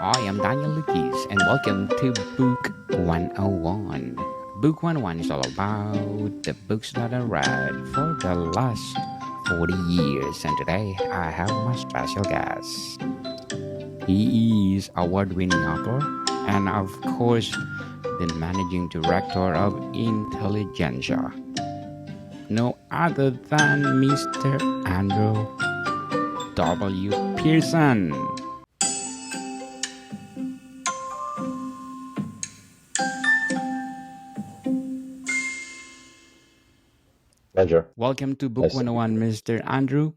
I am Daniel Lucas, and welcome to Book 101. Book 101 is all about the books that I read for the last 40 years, and today I have my special guest. He is award-winning author and, of course, the managing director of Intelligentsia, no other than Mr. Andrew W. Pearson. Pleasure. Welcome to Book Nice to be 101, here. Mr. Andrew.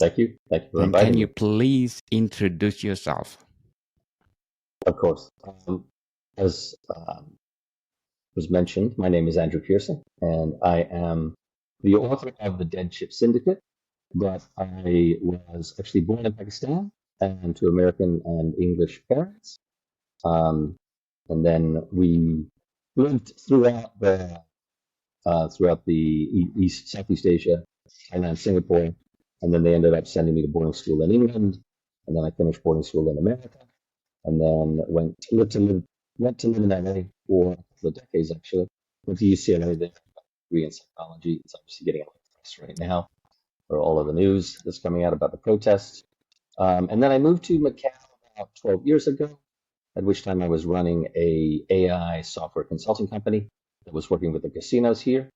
Thank you. Thank you for And can inviting you me. please introduce yourself? Of course. As was mentioned, my name is Andrew Pearson, and I am the author of The Dead Ship Syndicate. But I was actually born in Pakistan and to American and English parents. Um, and then we lived throughout the Southeast Asia, Thailand, Singapore, and then they ended up sending me to boarding school in England, and then I finished boarding school in America, and then went to live in LA for a couple of decades actually. Went to UCLA there, degree in psychology. It's obviously getting a lot of press right now for all of the news that's coming out about the protests. And then I moved to Macau about 12 years ago, at which time I was running a AI software consulting company that was working with the casinos here.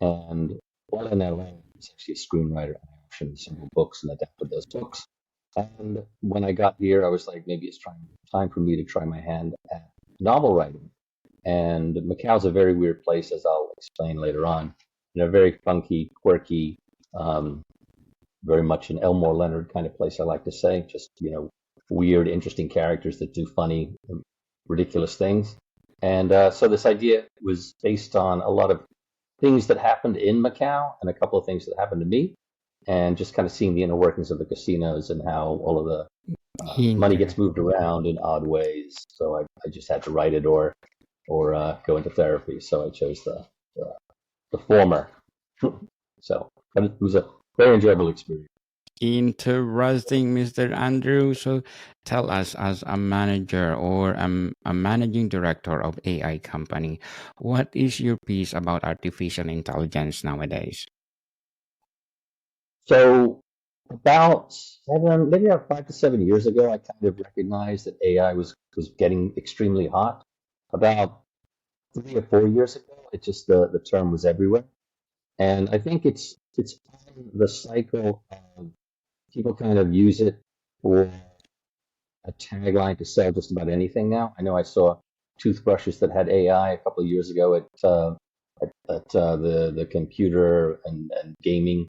And while in LA, I was actually a screenwriter. I optioned several books and adapted those books. And when I got here, I was like, maybe it's time for me to try my hand at novel writing. And Macau's a very weird place, as I'll explain later on. Very funky, quirky, um, very much an Elmore Leonard kind of place, I like to say. Just, weird, interesting characters that do funny, ridiculous things. And so this idea was based on a lot of things that happened in Macau and a couple of things that happened to me, and just kind of seeing the inner workings of the casinos and how all of the money Inter- gets moved around in odd ways. So I just had to write it or go into therapy. So I chose the former. So but it was a very enjoyable experience. Interesting, Mr. Andrew. So tell us, as a manager or a managing director of AI company, what is your piece about artificial intelligence nowadays? So about maybe about 5 to 7 years ago, I kind of recognized that AI was getting extremely hot. About 3 or 4 years ago, it just the term was everywhere. And I think it's on the cycle of people kind of use it for a tagline to sell just about anything now. I know I saw toothbrushes that had AI a couple of years ago at the computer and gaming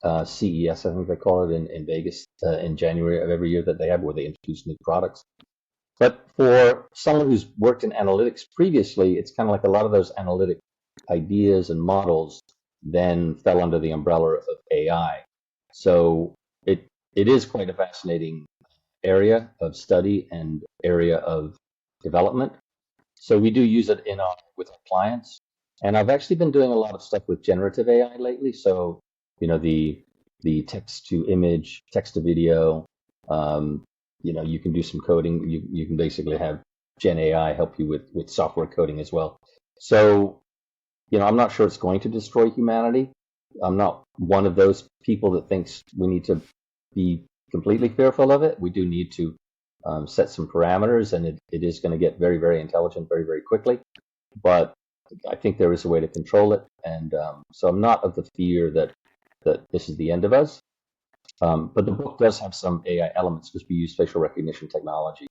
CES, I think they call it in Vegas in January of every year that they have, where they introduce new products. But for someone who's worked in analytics previously, it's kind of like a lot of those analytic ideas and models then fell under the umbrella of AI. So it is quite a fascinating area of study and area of development. So we do use it with our clients. And I've actually been doing a lot of stuff with generative AI lately. So, the text to image, text to video, you can do some coding. You can basically have Gen AI help you with software coding as well. So, I'm not sure it's going to destroy humanity. I'm not one of those people that thinks we need to be completely fearful of it. We do need to set some parameters, and it is going to get very, very intelligent very, very quickly. But I think there is a way to control it, and so I'm not of the fear that this is the end of us. But the book does have some AI elements because we use facial recognition technology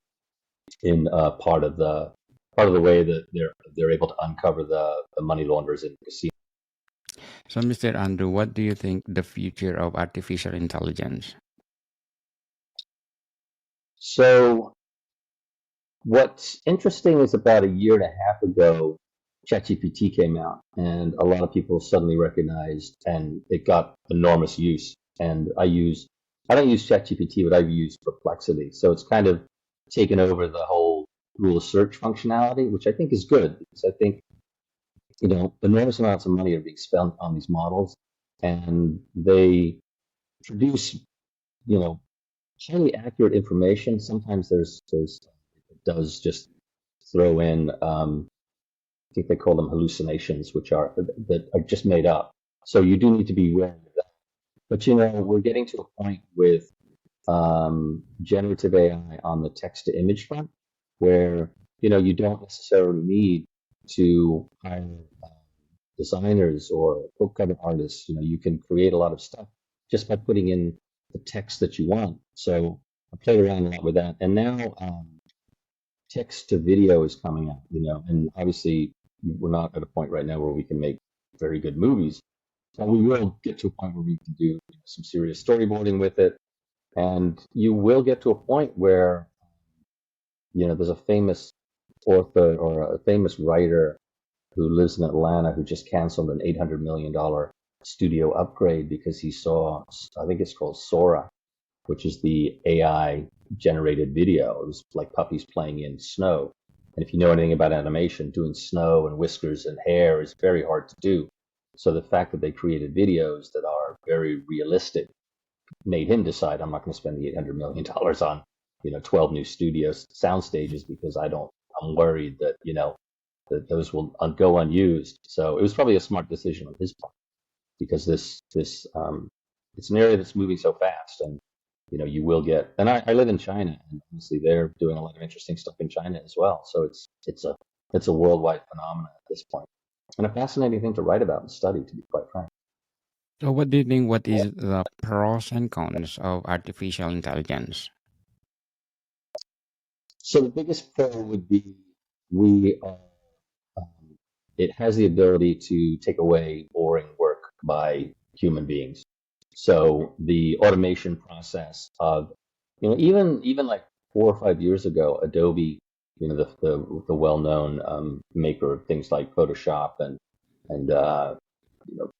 in part of the way that they're able to uncover the money launderers in the casino. So, Mr. Andrew, what do you think the future of artificial intelligence? So what's interesting is about a year and a half ago, ChatGPT came out, and a lot of people suddenly recognized, and it got enormous use. And I don't use ChatGPT, but I've used Perplexity. So it's kind of taken over the whole Google search functionality, which I think is good because I think, enormous amounts of money are being spent on these models, and they produce, you know, highly accurate information. Sometimes there's it does just throw in I think they call them hallucinations, which are that are just made up. So you do need to be aware of that. But we're getting to a point with generative AI on the text to image front, where you don't necessarily need to hire designers or book cover artists. You can create a lot of stuff just by putting in the text that you want. So I played around a lot with that, and now text to video is coming out. And obviously we're not at a point right now where we can make very good movies, but we will get to a point where we can do some serious storyboarding with it. And you will get to a point where, there's a famous author or a famous writer who lives in Atlanta who just canceled an $800 million studio upgrade because he saw, I think it's called Sora, which is the AI generated video. It was like puppies playing in snow. And if you know anything about animation, doing snow and whiskers and hair is very hard to do. So the fact that they created videos that are very realistic made him decide, I'm not going to spend the $800 million on, 12 new studios sound stages, because I'm worried that, that those will go unused. So it was probably a smart decision on his part, because this it's an area that's moving so fast, and you will get. And I live in China, and obviously they're doing a lot of interesting stuff in China as well. So it's a worldwide phenomenon at this point, and a fascinating thing to write about and study, to be quite frank. So, what do you think? What is the pros and cons of artificial intelligence? So the biggest pro would be we are. Um, it has the ability to take away boring work by human beings. So the automation process of, even like 4 or 5 years ago, Adobe, the well-known maker of things like Photoshop and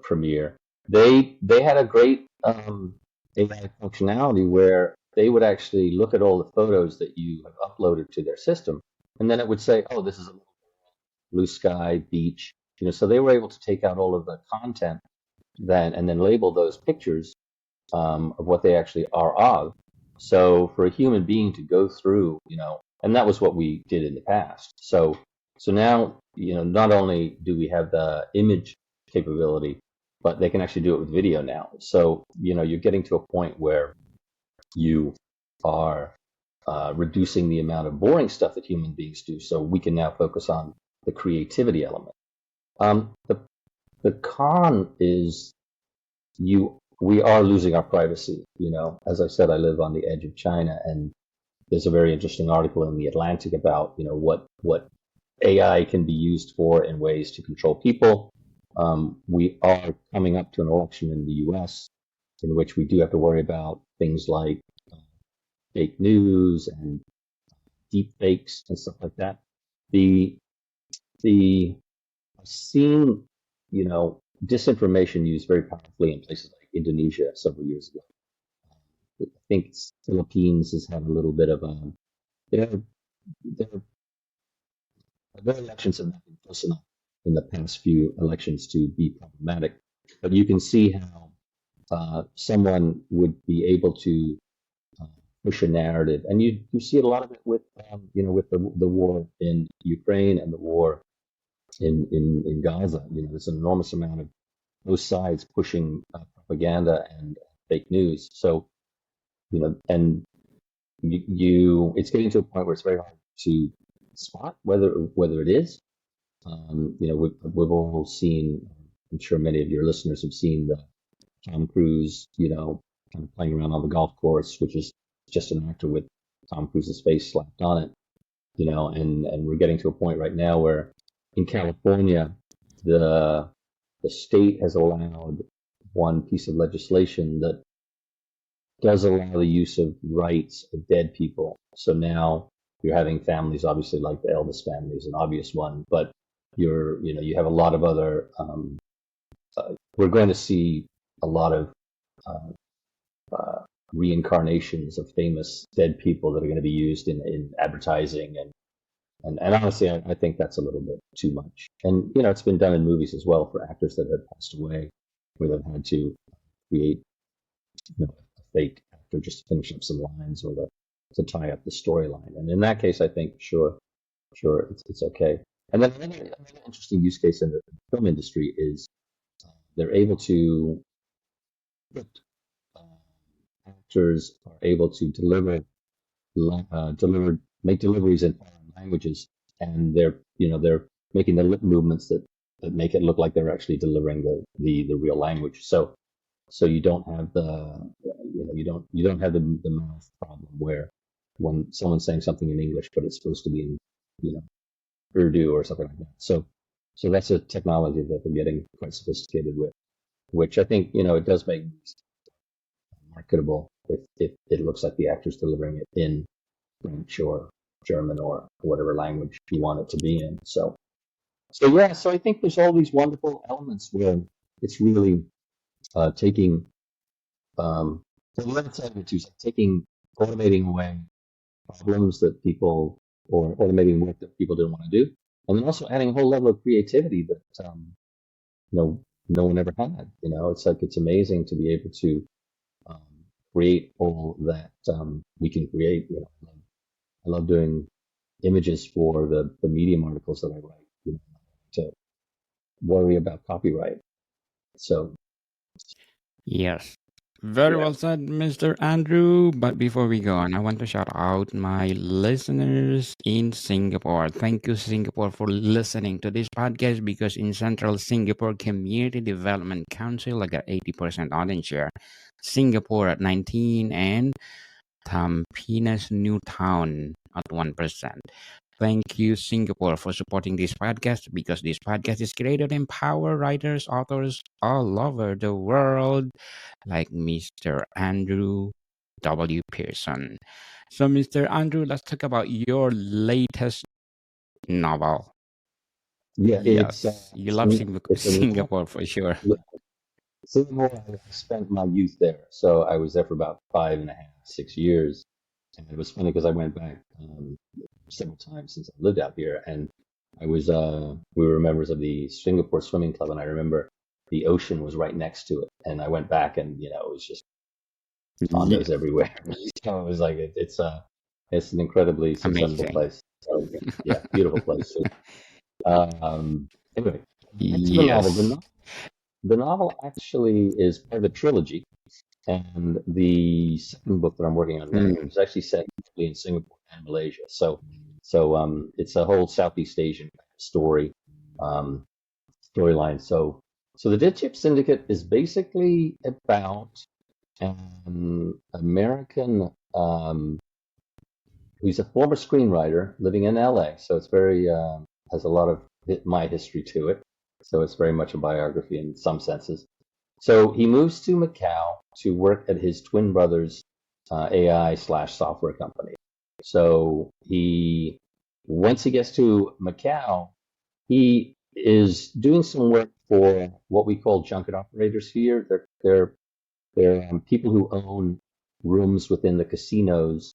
Premiere, they had a great AI functionality where they would actually look at all the photos that you have uploaded to their system, and then it would say, oh, this is a blue sky, beach. So they were able to take out all of the content and then label those pictures of what they actually are of. So for a human being to go through, and that was what we did in the past. So now, not only do we have the image capability, but they can actually do it with video now. So, you're getting to a point where you are reducing the amount of boring stuff that human beings do. So we can now focus on the creativity element. The con is we are losing our privacy. As I said, I live on the edge of China, and there's a very interesting article in the Atlantic about what AI can be used for in ways to control people. We are coming up to an election in the U.S. in which we do have to worry about things like fake news and deep fakes and stuff like that. The the I've seen disinformation used very powerfully in places like Indonesia several years ago. I think Philippines has had a little bit of a their their elections have not been close enough in the past few elections to be problematic. But you can see how someone would be able to uh, push a narrative, and you see a lot of it with with the war in Ukraine and the war in Gaza. There's an enormous amount of both sides pushing propaganda and fake news. So and it's getting to a point where it's very hard to spot whether it is. We've all seen. I'm sure many of your listeners have seen the Tom Cruise, kind of playing around on the golf course, which is just an actor with Tom Cruise's face slapped on it. And we're getting to a point right now where in California, the the state has allowed one piece of legislation that does allow the use of rights of dead people. So now you're having families, obviously, like the Elvis family is an obvious one, but you have a lot of other. We're going to see a lot of uh, uh, reincarnations of famous dead people that are going to be used in advertising and honestly, I think that's a little bit too much. And it's been done in movies as well for actors that have passed away, where they've had to create a fake actor actor just to finish up some lines or to tie up the storyline. And in that case, I think sure, it's okay. And then another interesting use case in the film industry is they're able to actors are able to make deliveries in foreign languages, and they're making the lip movements that make it look like they're actually delivering the real language. So you don't have you don't have the mouth problem where when someone's saying something in English but it's supposed to be in Urdu or something like that. So that's a technology that they're getting quite sophisticated with, which I think it does make marketable if it looks like the actor's delivering it in French or German or whatever language you want it to be in. So I think there's all these wonderful elements where it's really taking the other side of it too is taking automating away problems that people or automating work that people didn't want to do, and then also adding a whole level of creativity that no one ever had. It's like it's amazing to be able to create all that we can create. I love doing images for the Medium articles that I write. To worry about copyright. So Yes. Very yeah, well said, Mr. Andrew. But before we go on, I want to shout out my listeners in Singapore. Thank you, Singapore, for listening to this podcast because in Central Singapore Community Development Council, I got 80% audience share. Singapore at 19 and Tampines New Town at 1%. Thank you, Singapore, for supporting this podcast because this podcast is created to empower writers, authors all over the world, like Mr. Andrew W. Pearson. So, Mr. Andrew, let's talk about your latest novel. yeah, Yes, you love it's a Singapore for sure. Singapore. I spent my youth there, so I was there for about 5.5, 6 years, and it was funny because I went back several times since I lived out here, and I was we were members of the Singapore Swimming Club, and I remember the ocean was right next to it, and I went back, and it was just Yeah, condos everywhere. So it was like it's an incredibly successful amazing. place. So yeah, beautiful place. Anyway, back to the novel. Yes. The novel actually is part of a trilogy, and the second book that I'm working on now Mm. is actually set in Singapore and Malaysia. So it's a whole Southeast Asian story um, storyline. So the Dead Chip Syndicate is basically about an American who's a former screenwriter living in LA. So it's very has a lot of my history to it. So it's very much a biography in some senses. So he moves to Macau to work at his twin brother's AI/software company. So once he gets to Macau, he is doing some work for what we call junket operators here. They're people who own rooms within the casinos,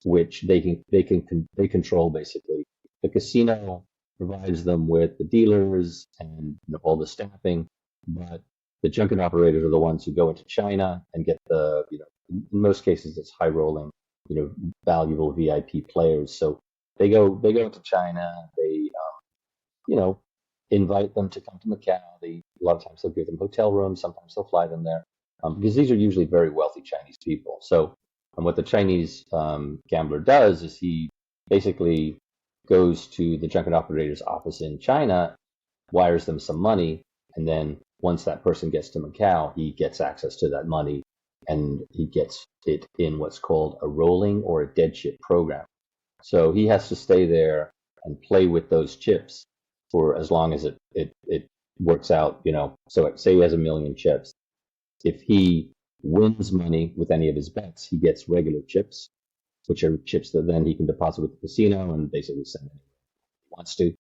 which they control basically. The casino provides them with the dealers and all the staffing, but the junket operators are the ones who go into China and get in most cases it's high rolling, valuable VIP players. So they go into China, they invite them to come to Macau. A lot of times they'll give them hotel rooms, sometimes they'll fly them there, because these are usually very wealthy Chinese people. So, and what the Chinese gambler does is he basically goes to the junket operator's office in China, wires them some money, and then once that person gets to Macau, he gets access to that money, and he gets it in what's called a rolling or a dead chip program. So he has to stay there and play with those chips for as long as it works out, So say he has 1 million chips. If he wins money with any of his bets, he gets regular chips, which are chips that then he can deposit with the casino and basically send anywhere he wants to.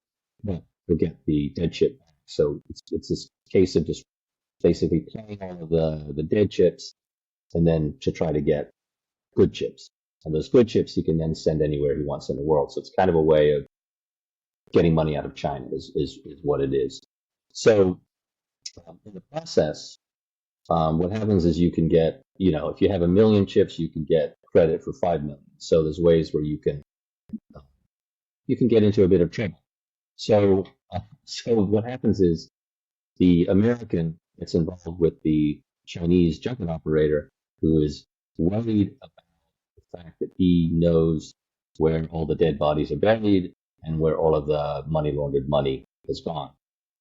But he'll get the dead chip back. So it's this case of just basically playing all of the dead chips and then to try to get good chips. And those good chips he can then send anywhere he wants in the world. So it's kind of a way of getting money out of China is what it is. So in the process, what happens is you can get, if you have 1 million chips, you can get credit for 5 million. So there's ways where you can get into a bit of trouble. So what happens is the American gets involved with the Chinese junket operator, who is worried about the fact that he knows where all the dead bodies are buried and where all of the money laundered money has gone.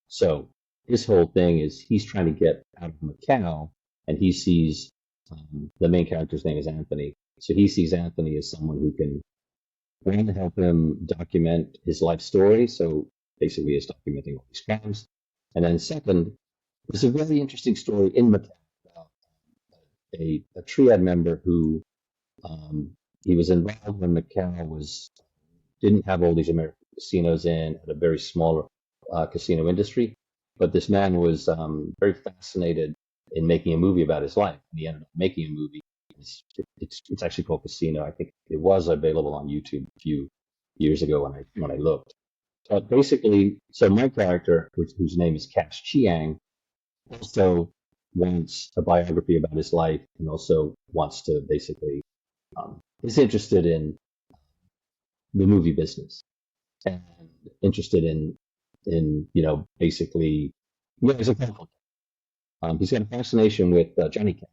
So his whole thing is he's trying to get out of Macau, and he sees the main character's name is Anthony. So he sees Anthony as someone who can, one, help him document his life story. So basically, he's documenting all these crimes. And then second, there's a very interesting story in Macau about a triad member who he was involved when Macau didn't have all these American casinos in, had a very small casino industry. But this man was very fascinated in making a movie about his life, and he ended up making a movie. It's actually called Casino. I think it was available on YouTube a few years ago when I looked. But basically, so my character, whose name is Cheang, also wants a biography about his life, and also wants to basically is interested in the movie business, and interested in basically, he's a kung fu. He's got a fascination with Johnny Cash.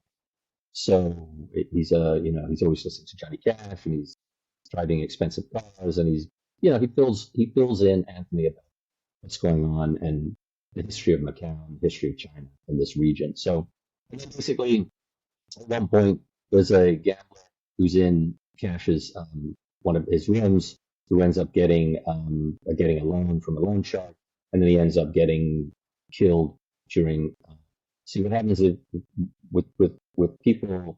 So he's always listening to Johnny Cash, and he's driving expensive cars, and he fills in Anthony about what's going on and the history of Macau and the history of China in this region. So, and then basically, at one point, there's a gambler who's in Cash's one of his rooms, who ends up getting a loan from a loan shark, and then he ends up getting killed during. See what happens is with people,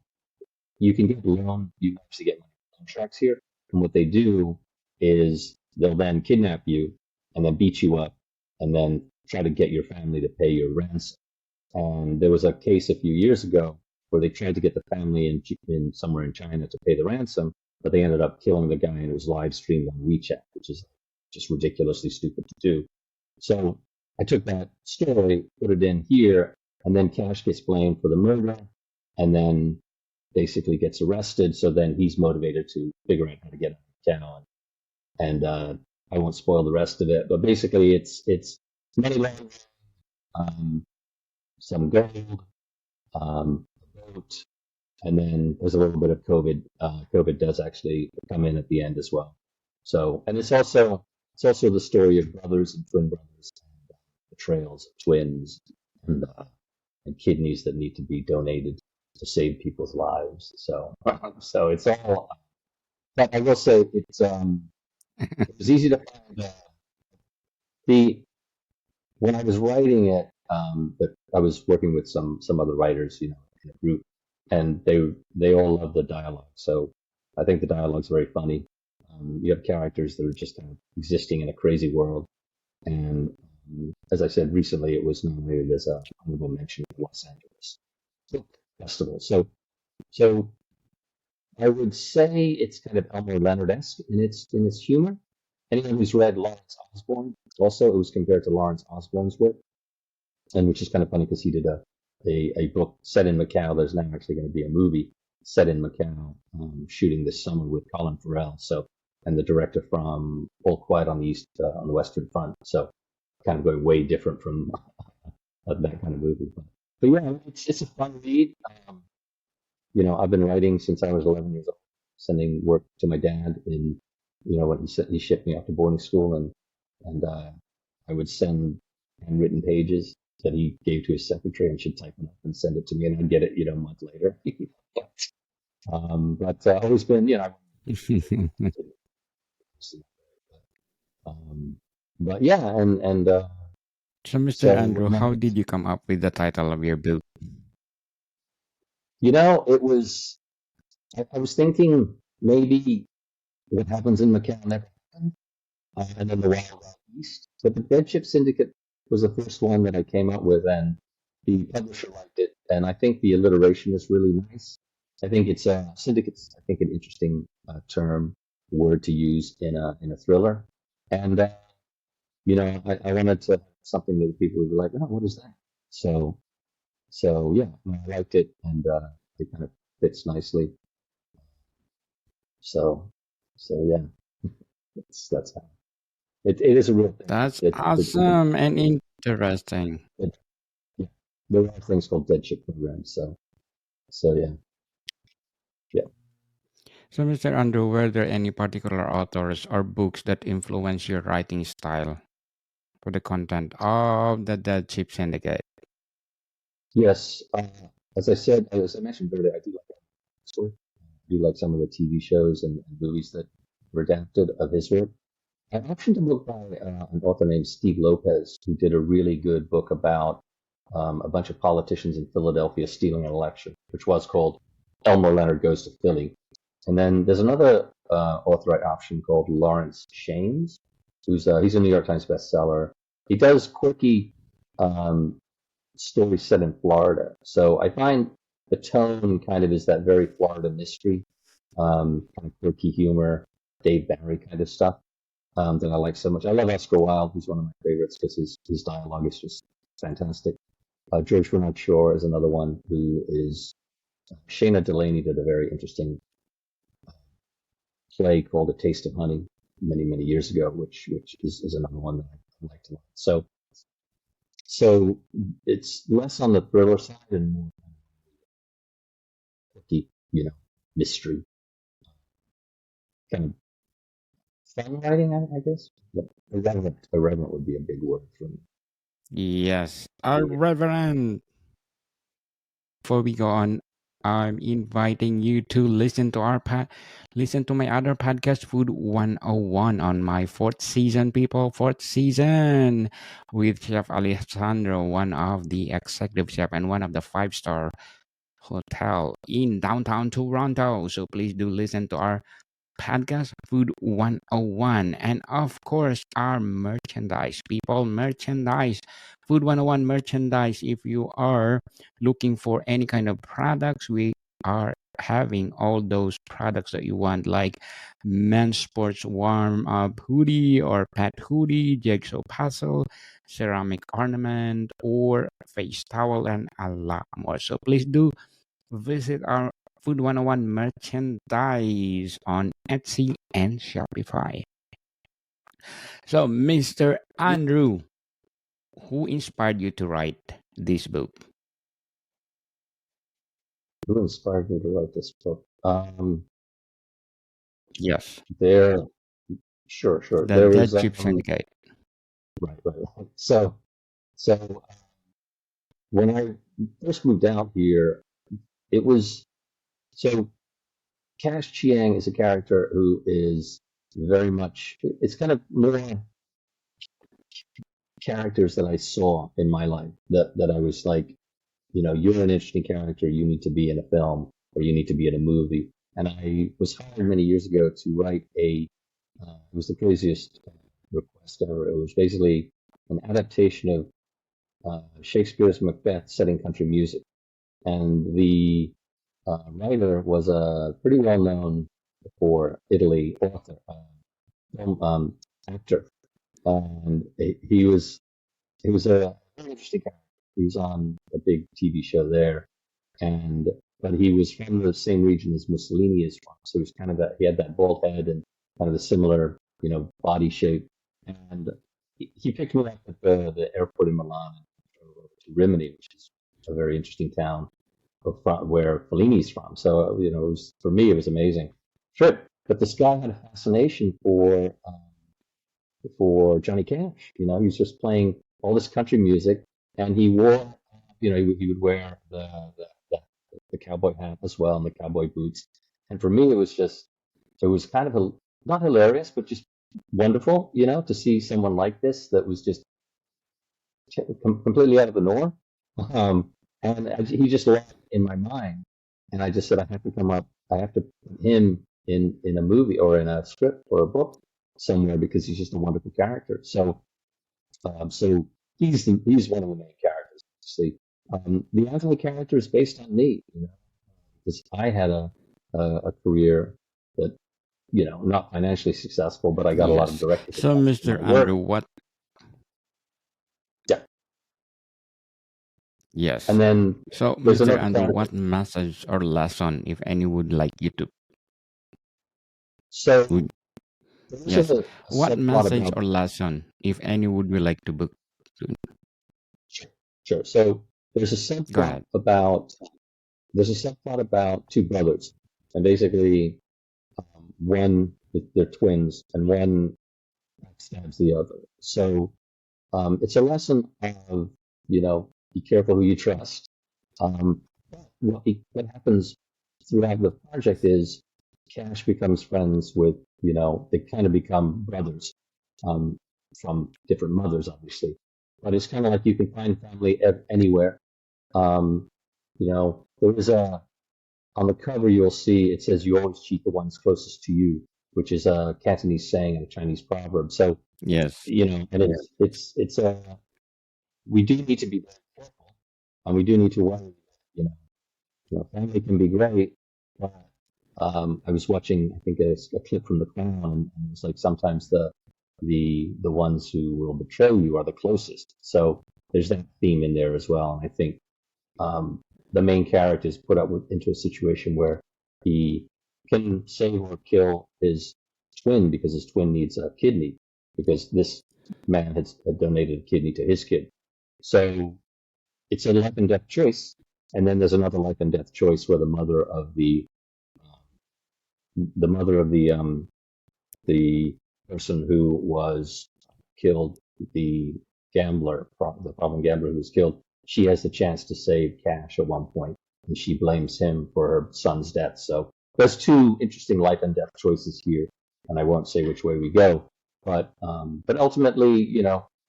you can get loan. You actually get loan sharks here, and what they do is they'll then kidnap you and then beat you up, and then try to get your family to pay your ransom. And there was a case a few years ago where they tried to get the family in somewhere in China to pay the ransom, but they ended up killing the guy, and it was live streamed on WeChat, which is just ridiculously stupid to do. So I took that story, put it in here, and then Cash gets blamed for the murder, and then basically gets arrested. So then he's motivated to figure out how to get out of town. And I won't spoil the rest of it, but basically it's money laundering, some gold, a boat, and then there's a little bit of COVID. COVID does actually come in at the end as well. So, and it's also the story of brothers and twin brothers, and betrayals of twins, and kidneys that need to be donated to save people's lives. So, so it's all. But I will say it was easy to find the when I was writing it. But I was working with some other writers, in a group, and they all love the dialogue. So I think the dialogue's very funny. You have characters that are just kind of existing in a crazy world, and as I said recently, it was nominated as a honorable mention at Los Angeles Book Festival. So I would say it's kind of Elmore Leonard-esque in its humor. Anyone who's read Lawrence Osborne, also it was compared to Lawrence Osborne's work, and which is kind of funny because he did a book set in Macau. There's now actually going to be a movie set in Macau, shooting this summer with Colin Farrell. So, and the director from All Quiet on the Western Front. So, kind of going way different from that kind of movie. But yeah, it's a fun read. I've been writing since I was 11 years old, sending work to my dad when he shipped me off to boarding school, and I would send handwritten pages that he gave to his secretary, and she'd type it up and send it to me, and I'd get it, a month later. But always been, but yeah, and So, Mr. so Andrew, how did you come up with the title of your book? it was. I was thinking maybe what happens in Macau never happened, and then the Wild Wild East. But the Bedship Syndicate was the first one that I came up with, and the publisher liked it, and I think the alliteration is really nice. I think it's syndicate's, I think, an interesting word to use in a thriller, and I wanted to something that people would be like, oh, what is that? So So yeah, I liked it, and it kind of fits nicely. So so yeah, that's how it is a real thing. That's The awesome and interesting. it, yeah, there are things called dead ship programs. So yeah, yeah. So, Mr. Andrew, were there any particular authors or books that influence your writing style for the content of the Dead Ship Syndicate? Yes, as I mentioned earlier, I do like story. I do like some of the TV shows and movies that were adapted of his work. I optioned a book by an author named Steve Lopez, who did a really good book about a bunch of politicians in Philadelphia stealing an election, which was called Elmer Leonard Goes to Philly. And then there's another author I optioned called Lawrence Shames, he's a New York Times bestseller. He does quirky um, stories set in Florida, so I find the tone kind of is that very Florida mystery, kind of quirky humor, Dave Barry kind of stuff that I like so much. I love Oscar Wilde, who's one of my favorites because his dialogue is just fantastic. George Bernard Shaw is another one who is. Shayna Delaney did a very interesting play called A Taste of Honey many years ago, which is another one that I liked a lot. So it's less on the thriller side and more deep, mystery kind of fun writing, I guess. But irreverent would be a big word for me. Yes, our Reverend. Before we go on, I'm inviting you to listen to my other podcast, Food 101, on my fourth season, people. Fourth season with Chef Alessandro, one of the executive chef and one of the five-star hotel in downtown Toronto. So please do listen to our podcast Food 101, and of course our merchandise, people. Merchandise, Food 101 merchandise. If you are looking for any kind of products, we are having all those products that you want, like men's sports warm up hoodie or pet hoodie, jigsaw puzzle, ceramic ornament, or face towel, and a lot more. So please do visit our Food 101 merchandise on Etsy and Shopify. So, Mr. Andrew, who inspired you to write this book? Who inspired me to write this book? Yes, There, sure. the There was Dead Chip Syndicate. right. So when I first moved out here, it was so Cash Chiang is a character who is very much. It's kind of more characters that I saw in my life that I was like, you're an interesting character. You need to be in a film or you need to be in a movie. And I was hired many years ago to write it was the craziest request ever. It was basically an adaptation of Shakespeare's Macbeth set in country music. And the writer was a pretty well known for Italy author, film actor. And he was a very interesting character. He was on a big TV show there, and but he was from the same region as Mussolini is from. So he was kind of he had that bald head and kind of the similar, body shape. And he picked me up at the airport in Milan and drove over to Rimini, which is a very interesting town where Fellini's from. So for me, it was amazing trip. But this guy had a fascination for Johnny Cash. He was just playing all this country music, and he wore, he would wear the cowboy hat as well and the cowboy boots. And for me, it was kind of not hilarious, but just wonderful, to see someone like this that was just completely out of the norm. Um, and he just left in my mind, and I just said, I have to put him in a movie or in a script or a book somewhere because he's just a wonderful character. So he's one of the main characters. Obviously, the Anthony character is based on me, because I had a career that, not financially successful, but I got a lot of Yes. directors So, attached to Mr. my Andrew, work. what Yeah, Yes. And then So, there's Mr. another Andrew, character. what message or lesson, if any, would like you to would So there is yes? a What subplot message about. or lesson, if any, would you like to book? To? Sure, sure. So there's a Go subplot ahead. about there's a subplot about two brothers, and basically one they're twins, and one backstabs the other. So it's a lesson of be careful who you trust. But what happens throughout the project is Cash becomes friends with they kind of become brothers um, from different mothers, obviously. But it's kind of like you can find family anywhere. There is a on the cover you'll see it says you always cheat the ones closest to you, which is a Cantonese saying and a Chinese proverb. So Yes. and it's we do need to be very careful, and we do need to worry. You know, family can be great, but I was watching, I think, a clip from The Crown, and it's like sometimes the ones who will betray you are the closest. So there's that theme in there as well, and I think um, the main character is put up into a situation where he can save or kill his twin because his twin needs a kidney because this man had donated a kidney to his kid. So it's a life and death choice. And then there's another life and death choice where the mother of the person who was killed, the the problem gambler who was killed, she has the chance to save Cash at one point, and she blames him for her son's death. So there's two interesting life and death choices here, and I won't say which way we go, but ultimately,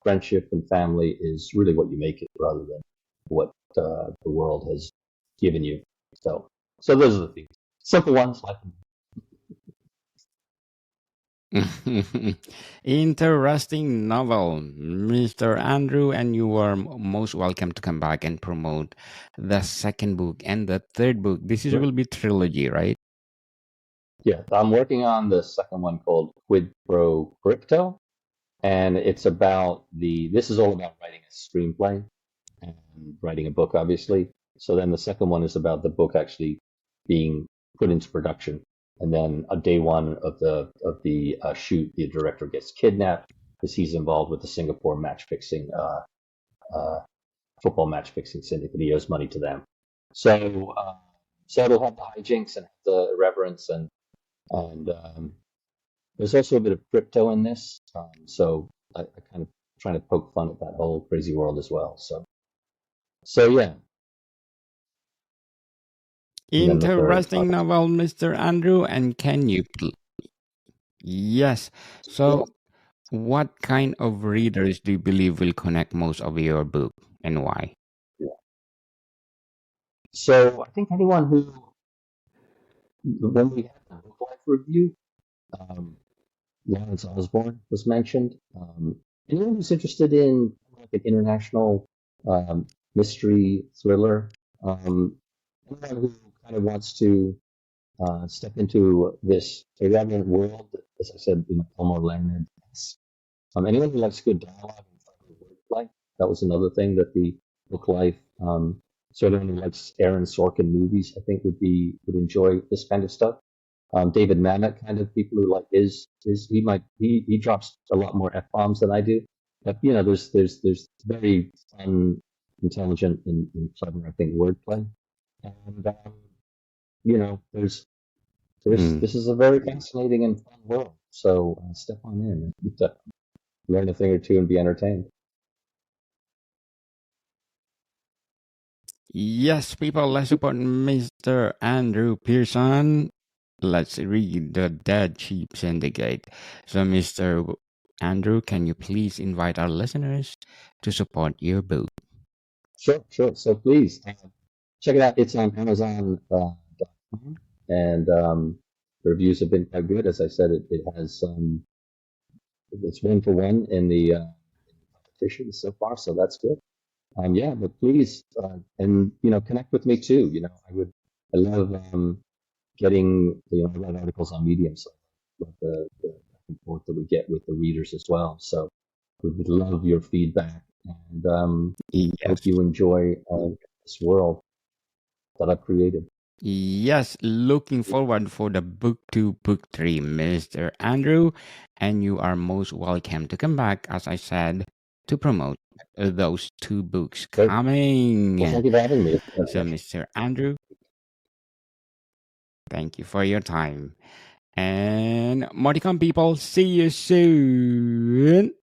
friendship and family is really what you make it, rather than what the world has given you. So those are the things. Simple ones, life and Interesting novel, Mr. Andrew, and you are most welcome to come back and promote the second book and the third book. This is death. will be trilogy, right? Yeah, I'm working on the second one called Quid Pro Crypto, and it's about this is all about writing a screenplay and writing a book, obviously. So then the second one is about the book actually being put into production, and then a day one of the shoot, the director gets kidnapped because he's involved with the Singapore match fixing uh, football match fixing syndicate. He owes money to them, so so it'll have the hijinks and the irreverence and there's also a bit of crypto in this, so I kind of trying to poke fun at that whole crazy world as well. So yeah, and then the third. Interesting novel, Mr. Andrew. And can you, yes. Yeah. So, what kind of readers do you believe will connect most of your book and why? Yeah. So I think anyone who, when we had the book life review, um, Lawrence Osborne was mentioned. Anyone who's interested in like an international mystery thriller, anyone who kind of wants to step into this irreverent world, as I said, Elmore Leonard. Anyone who likes good dialogue and friendly wordplay, that was another thing that the book life. So anyone who likes Aaron Sorkin movies, I think would enjoy this kind of stuff. David Mamet kind of people who like his he drops a lot more f bombs than I do, but there's very fun, intelligent, and clever, I think, wordplay, and there's Mm. this is a very fascinating and fun world. So step on in and learn a thing or two and be entertained. Yes, people, let's support Mr. Andrew Pearson. Let's read the Dead Sheep Syndicate. So, Andrew, can you please invite our listeners to support your book? Sure, sure. So please check it out. It's on Amazon.com, and the reviews have been quite good. As I said, it has it's 1 for 1 in the competition so far, so that's good. Yeah, but please and connect with me too. I love getting I write articles on Medium, so I love the back and forth that we get with the readers as well. So we would love your feedback And hope Yes. you enjoy this world that I've created. Yes, looking forward for the book 2, book 3, Mr. Andrew. And you are most welcome to come back, as I said, to promote those 2 books Great. Well, coming. thank you for having me. So, Mr. Andrew, thank you for your time. And Modicon people, see you soon.